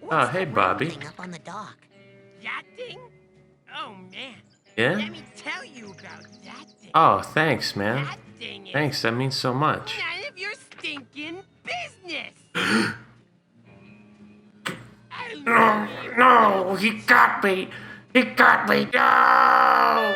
Oh, hey, Bobby. Up on the dock. Yachting? Oh, man. Yeah? Let me tell you about that thing. Oh, thanks, man. That thing is Thanks, that means so much. none of your stinking business. No, no, he got me. He got me. No!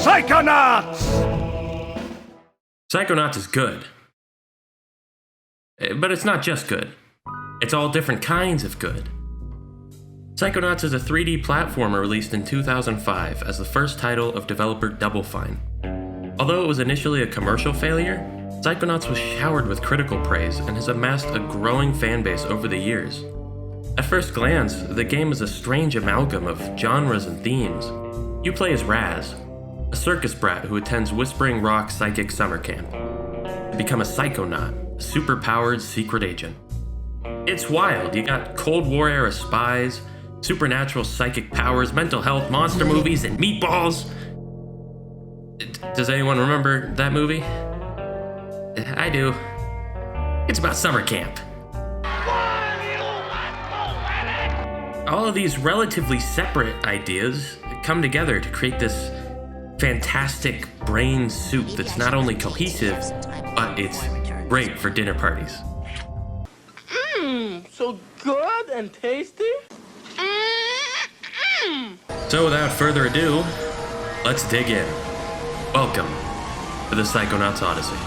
Psychonauts! Psychonauts is good. But it's not just good. It's all different kinds of good. Psychonauts is a 3D platformer released in 2005 as the first title of developer Double Fine. Although it was initially a commercial failure, Psychonauts was showered with critical praise and has amassed a growing fanbase over the years. At first glance, the game is a strange amalgam of genres and themes. You play as Raz, a circus brat who attends Whispering Rock Psychic Summer Camp, to become a psychonaut, a superpowered secret agent. It's wild. You got Cold War era spies, supernatural psychic powers, mental health, monster movies, and meatballs. Does anyone remember that movie? I do. It's about summer camp. All of these relatively separate ideas come together to create this fantastic brain soup that's not only cohesive, but it's great for dinner parties. So good and tasty. So without further ado, let's dig in. Welcome to the Psychonauts Odyssey.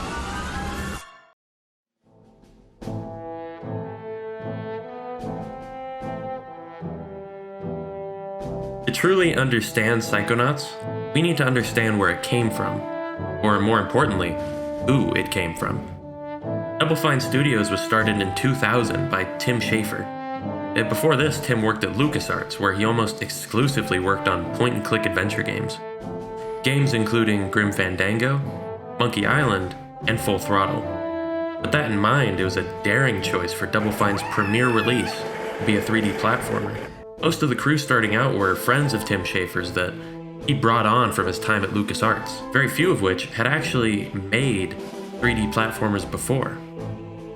To truly understand Psychonauts, we need to understand where it came from, or more importantly, who it came from. Double Fine Studios was started in 2000 by Tim Schafer. Before this, Tim worked at LucasArts, where he almost exclusively worked on point-and-click adventure games. Games including Grim Fandango, Monkey Island, and Full Throttle. With that in mind, it was a daring choice for Double Fine's premiere release to be a 3D platformer. Most of the crew starting out were friends of Tim Schafer's that he brought on from his time at LucasArts, very few of which had actually made 3D platformers before.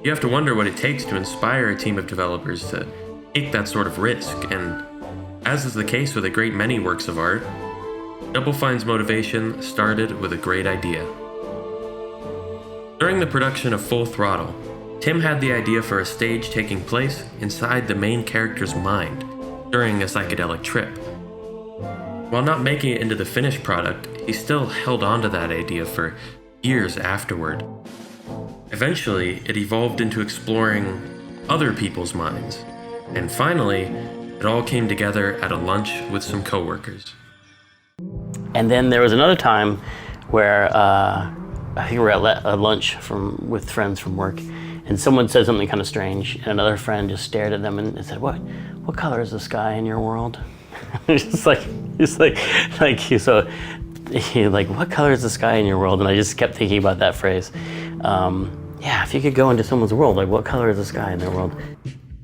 You have to wonder what it takes to inspire a team of developers to take that sort of risk, and as is the case with a great many works of art, Double Fine's motivation started with a great idea. During the production of Full Throttle, Tim had the idea for a stage taking place inside the main character's mind during a psychedelic trip. While not making it into the finished product, he still held on to that idea for years afterward. Eventually, it evolved into exploring other people's minds, and finally, it all came together at a lunch with some coworkers. And then there was another time where I think we were at a lunch with friends from work, and someone said something kind of strange, and another friend just stared at them and said, "What color is the sky in your world?" So what color is the sky in your world? And I just kept thinking about that phrase. If you could go into someone's world, like what color is the sky in their world?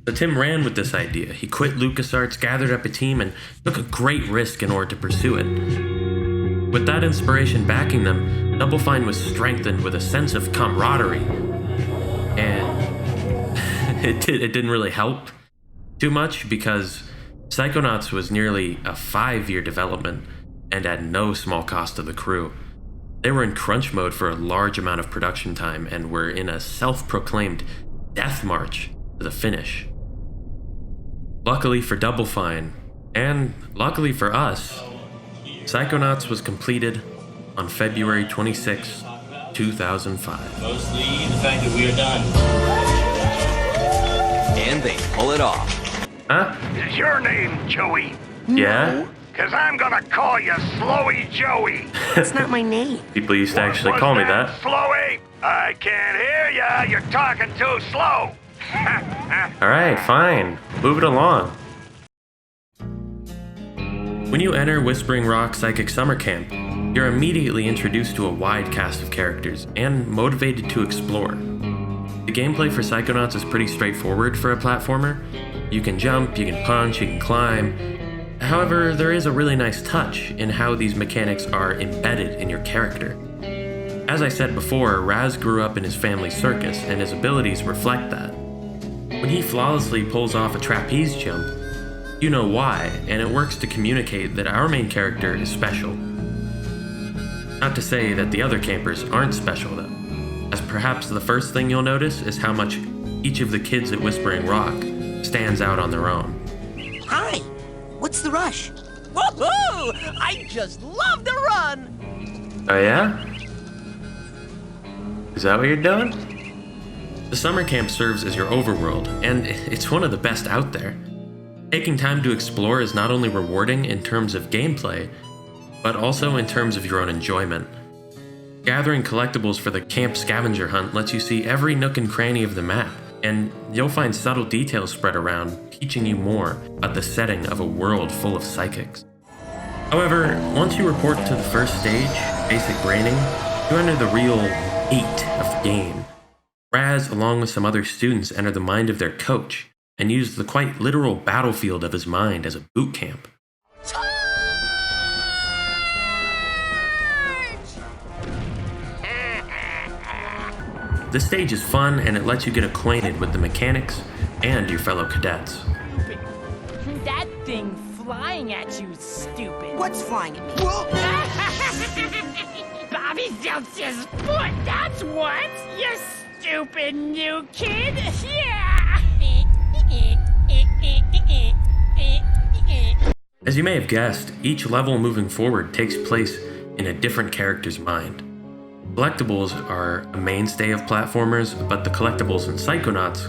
So Tim ran with this idea. He quit LucasArts, gathered up a team, and took a great risk in order to pursue it. With that inspiration backing them, Double Fine was strengthened with a sense of camaraderie. And it didn't really help too much because Psychonauts was nearly a 5-year development and at no small cost to the crew. They were in crunch mode for a large amount of production time and were in a self-proclaimed death march to the finish. Luckily for Double Fine, and luckily for us, Psychonauts was completed on February 26, 2005. Mostly the fact that we are done. And they pull it off. Huh? Is your name Joey? Yeah? Cause I'm gonna call you Slowy Joey. That's not my name. People used to actually call me that. Slowy? I can't hear ya. You're talking too slow. Alright, fine. Move it along. When you enter Whispering Rock Psychic Summer Camp, you're immediately introduced to a wide cast of characters and motivated to explore. The gameplay for Psychonauts is pretty straightforward for a platformer. You can jump, you can punch, you can climb. However, there is a really nice touch in how these mechanics are embedded in your character. As I said before, Raz grew up in his family's circus, and his abilities reflect that. When he flawlessly pulls off a trapeze jump, you know why, and it works to communicate that our main character is special. Not to say that the other campers aren't special though, as perhaps the first thing you'll notice is how much each of the kids at Whispering Rock stands out on their own. Hi, what's the rush? Woohoo! I just love the run! Oh yeah? Is that what you're doing? The summer camp serves as your overworld, and it's one of the best out there. Taking time to explore is not only rewarding in terms of gameplay, but also in terms of your own enjoyment. Gathering collectibles for the camp scavenger hunt lets you see every nook and cranny of the map, and you'll find subtle details spread around, teaching you more about the setting of a world full of psychics. However, once you report to the first stage, basic braining, you enter the real meat of the game. Raz, along with some other students, enter the mind of their coach, and use the quite literal battlefield of his mind as a boot camp. This stage is fun, and it lets you get acquainted with the mechanics and your fellow cadets. Stupid. That thing flying at you, stupid. What's flying at me? Bobby Zeltz's foot, that's what! You stupid new kid! Yeah! As you may have guessed, each level moving forward takes place in a different character's mind. Collectibles are a mainstay of platformers, but the collectibles in Psychonauts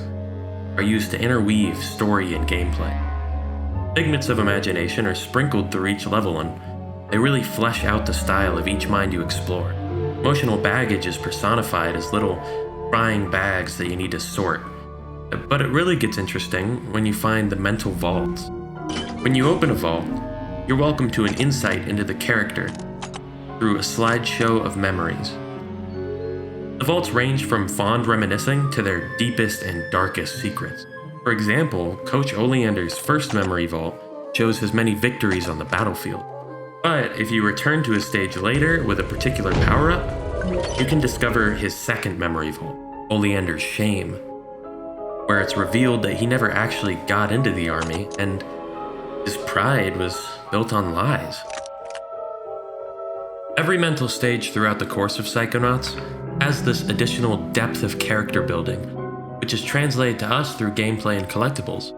are used to interweave story and gameplay. Figments of imagination are sprinkled through each level, and they really flesh out the style of each mind you explore. Emotional baggage is personified as little prying bags that you need to sort. But it really gets interesting when you find the mental vaults. When you open a vault, you're welcome to an insight into the character through a slideshow of memories. The vaults range from fond reminiscing to their deepest and darkest secrets. For example, Coach Oleander's first memory vault shows his many victories on the battlefield. But if you return to his stage later with a particular power-up, you can discover his second memory vault, Oleander's Shame, where it's revealed that he never actually got into the army, and his pride was built on lies. Every mental stage throughout the course of Psychonauts has this additional depth of character building, which is translated to us through gameplay and collectibles.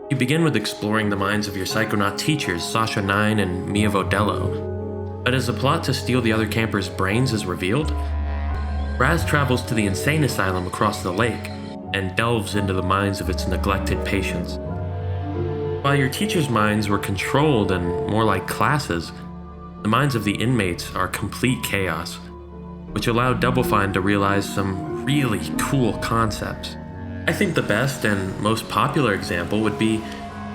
You begin with exploring the minds of your Psychonaut teachers, Sasha 9 and Mia Vodello. But as the plot to steal the other campers' brains is revealed, Raz travels to the insane asylum across the lake and delves into the minds of its neglected patients. While your teachers' minds were controlled and more like classes, the minds of the inmates are complete chaos, which allowed Double Fine to realize some really cool concepts. I think the best and most popular example would be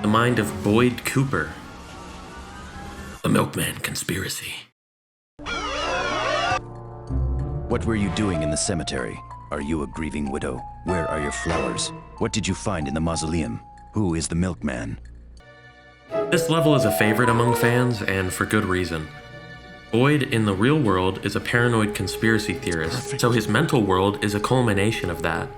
the mind of Boyd Cooper, the Milkman Conspiracy. What were you doing in the cemetery? Are you a grieving widow? Where are your flowers? What did you find in the mausoleum? Who is the Milkman? This level is a favorite among fans, and for good reason. Boyd in the real world is a paranoid conspiracy theorist, so his mental world is a culmination of that.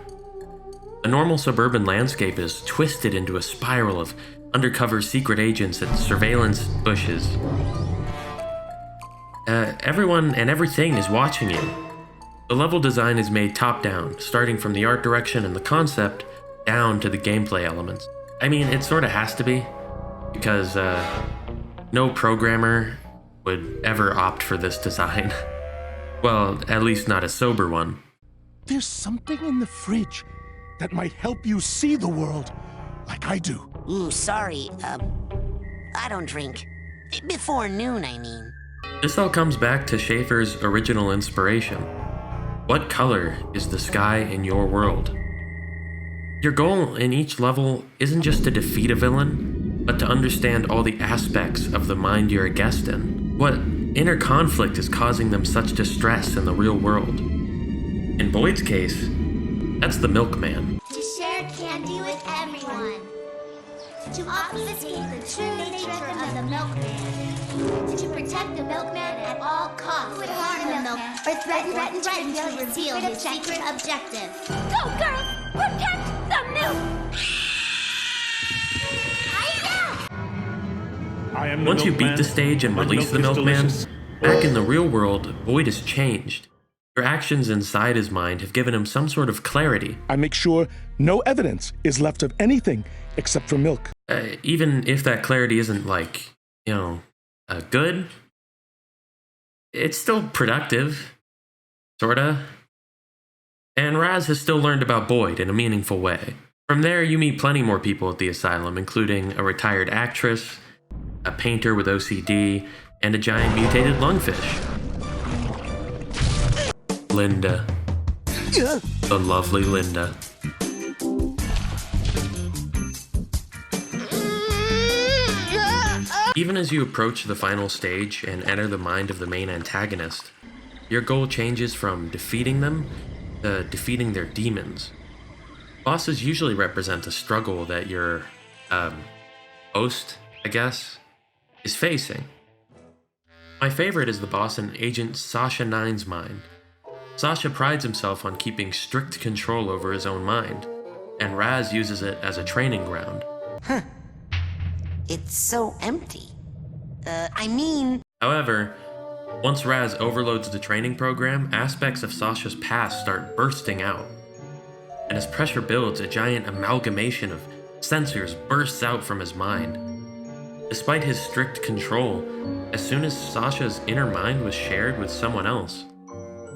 The normal suburban landscape is twisted into a spiral of undercover secret agents and surveillance bushes. Everyone and everything is watching you. The level design is made top-down, starting from the art direction and the concept, down to the gameplay elements. I mean, it sorta has to be, because no programmer would ever opt for this design. Well, at least not a sober one. There's something in the fridge that might help you see the world like I do. Sorry, I don't drink. Before noon, I mean. This all comes back to Schaefer's original inspiration. What color is the sky in your world? Your goal in each level isn't just to defeat a villain, but to understand all the aspects of the mind you're a guest in. What inner conflict is causing them such distress in the real world? In Boyd's case, that's the milkman. To share candy with everyone. To obfuscate the true nature of the milkman. To protect the milkman at all costs. Who would harm the milk or threaten to reveal his secret objective. Go, girls! Protect the milk! I am the Once you beat milkman. the stage and My release the milk is milkman, delicious. back in the real world, Boyd has changed. Your actions inside his mind have given him some sort of clarity. I make sure no evidence is left of anything except for milk. Even if that clarity isn't good, it's still productive. Sorta. And Raz has still learned about Boyd in a meaningful way. From there, you meet plenty more people at the asylum, including a retired actress, a painter with OCD, and a giant mutated lungfish. Linda. The lovely Linda. Even as you approach the final stage and enter the mind of the main antagonist, your goal changes from defeating them to defeating their demons. Bosses usually represent a struggle that your host, I guess, is facing. My favorite is the boss in Agent Sasha 9's mind. Sasha prides himself on keeping strict control over his own mind, and Raz uses it as a training ground. It's so empty. However, once Raz overloads the training program, aspects of Sasha's past start bursting out. And as pressure builds, a giant amalgamation of sensors bursts out from his mind. Despite his strict control, as soon as Sasha's inner mind was shared with someone else,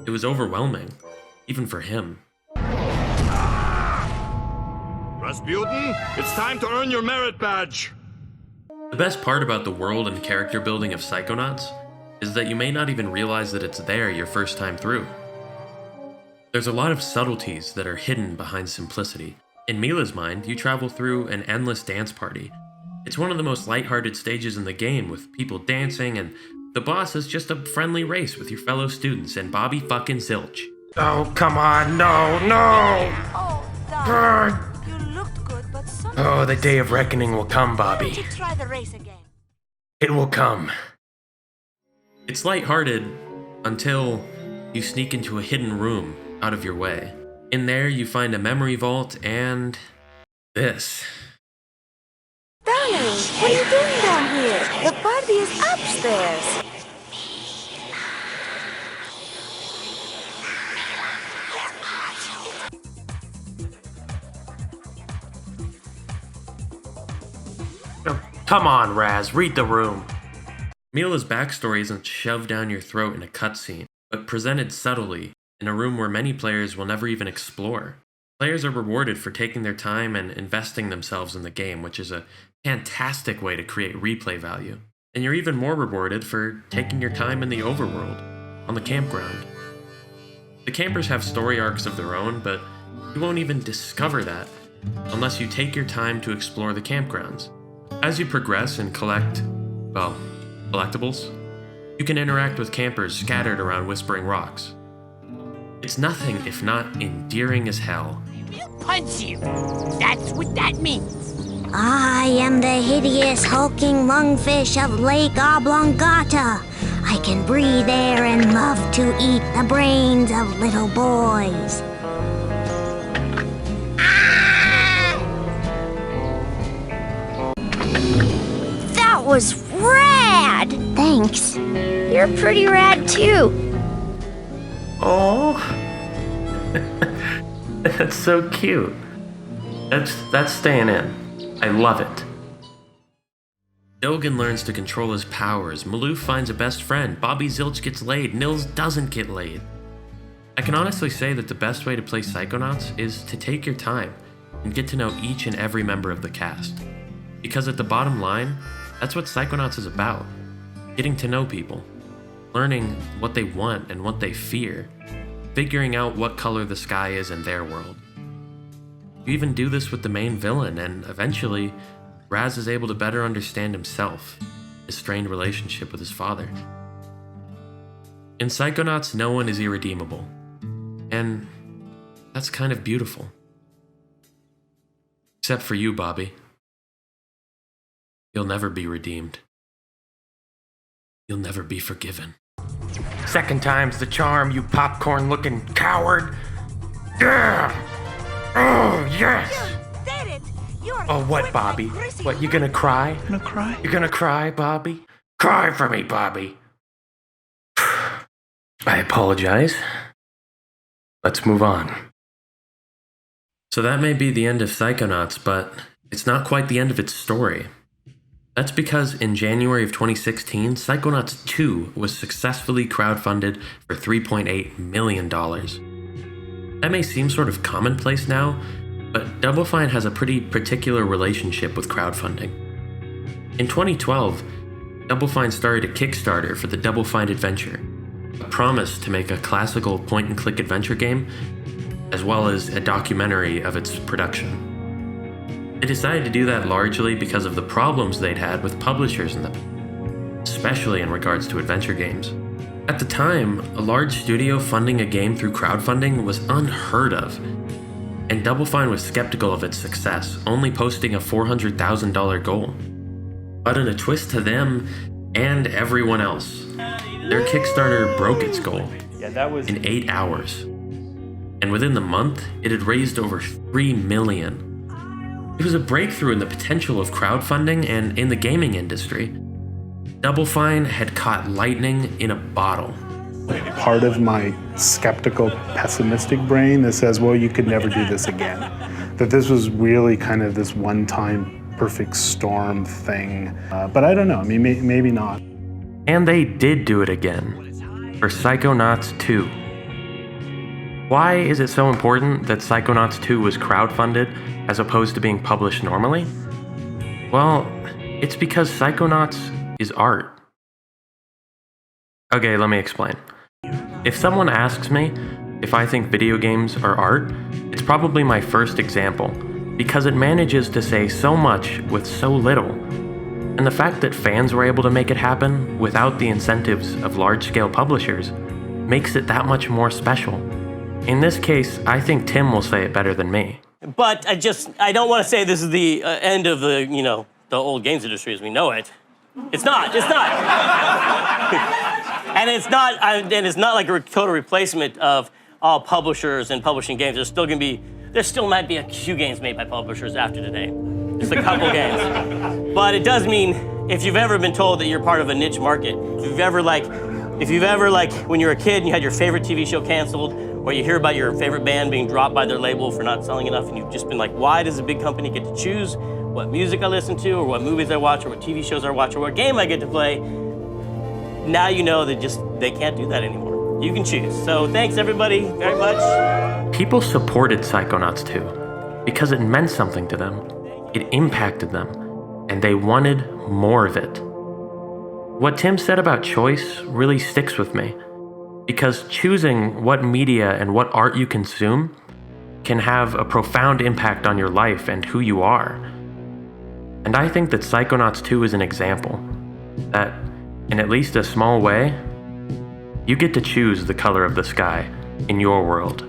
it was overwhelming, even for him. Rasputin, it's time to earn your merit badge. The best part about the world and character building of Psychonauts is that you may not even realize that it's there your first time through. There's a lot of subtleties that are hidden behind simplicity. In Mila's mind, you travel through an endless dance party. It's one of the most lighthearted stages in the game, with people dancing, and the boss is just a friendly race with your fellow students and Bobby fucking Zilch. Oh, come on, no! Oh, darling, you looked good, but sometimes Oh, the day of reckoning will come, Bobby. you try the race again. It will come. It's lighthearted until you sneak into a hidden room out of your way. In there, you find a memory vault and this. Darling, what are you doing down here? The party is upstairs. Oh, come on, Raz, read the room. Mila's backstory isn't shoved down your throat in a cutscene, but presented subtly in a room where many players will never even explore. Players are rewarded for taking their time and investing themselves in the game, which is a fantastic way to create replay value. And you're even more rewarded for taking your time in the overworld, on the campground. The campers have story arcs of their own, but you won't even discover that unless you take your time to explore the campgrounds. As you progress and collect, collectibles, you can interact with campers scattered around Whispering Rocks. It's nothing if not endearing as hell. Punch you. That's what that means. I am the hideous hulking lungfish of Lake Oblongata. I can breathe air and love to eat the brains of little boys. That was rad! Thanks. You're pretty rad too. Oh, that's so cute. That's staying in. I love it. Dogan learns to control his powers. Maloof finds a best friend. Bobby Zilch gets laid. Nils doesn't get laid. I can honestly say that the best way to play Psychonauts is to take your time and get to know each and every member of the cast. Because at the bottom line, that's what Psychonauts is about. Getting to know people. Learning what they want and what they fear. Figuring out what color the sky is in their world. You even do this with the main villain, and eventually, Raz is able to better understand himself, his strained relationship with his father. In Psychonauts, no one is irredeemable, and that's kind of beautiful. Except for you, Bobby. You'll never be redeemed. You'll never be forgiven. Second time's the charm, you popcorn-looking coward. Yeah! Oh, yes! Did it! You're Oh, what, Bobby? What, you gonna cry? Gonna cry? You gonna cry, Bobby? Cry for me, Bobby. I apologize. Let's move on. So that may be the end of Psychonauts, but it's not quite the end of its story. That's because in January of 2016, Psychonauts 2 was successfully crowdfunded for $3.8 million. That may seem sort of commonplace now, but Double Fine has a pretty particular relationship with crowdfunding. In 2012, Double Fine started a Kickstarter for the Double Fine Adventure, a promise to make a classical point-and-click adventure game, as well as a documentary of its production. They decided to do that largely because of the problems they'd had with publishers in them, especially in regards to adventure games. At the time, a large studio funding a game through crowdfunding was unheard of, and Double Fine was skeptical of its success, only posting a $400,000 goal. But in a twist to them and everyone else, their Kickstarter broke its goal in 8 hours. And within the month, it had raised over $3 million. It was a breakthrough in the potential of crowdfunding and in the gaming industry. Double Fine had caught lightning in a bottle. Part of my skeptical, pessimistic brain that says, well, you could never do this again. That this was really kind of this one-time perfect storm thing. But I don't know, I mean, maybe not. And they did do it again, for Psychonauts 2. Why is it so important that Psychonauts 2 was crowdfunded as opposed to being published normally? Well, it's because Psychonauts is art. Okay, let me explain. If someone asks me if I think video games are art, it's probably my first example, because it manages to say so much with so little. And the fact that fans were able to make it happen without the incentives of large-scale publishers makes it that much more special. In this case, I think Tim will say it better than me. But I don't want to say this is the end of the, the old games industry as we know it. It's not. And it's not like a total replacement of all publishers and publishing games. There still might be a few games made by publishers after today. Just a couple games. But it does mean, if you've ever been told that you're part of a niche market, if you've ever when you were a kid and you had your favorite TV show canceled, or you hear about your favorite band being dropped by their label for not selling enough, and you've just been like, why does a big company get to choose what music I listen to, or what movies I watch, or what TV shows I watch, or what game I get to play? Now you know that they can't do that anymore. You can choose. So thanks everybody very much. People supported Psychonauts 2 because it meant something to them. It impacted them, and they wanted more of it. What Tim said about choice really sticks with me, because choosing what media and what art you consume can have a profound impact on your life and who you are. And I think that Psychonauts 2 is an example that, in at least a small way, you get to choose the color of the sky in your world.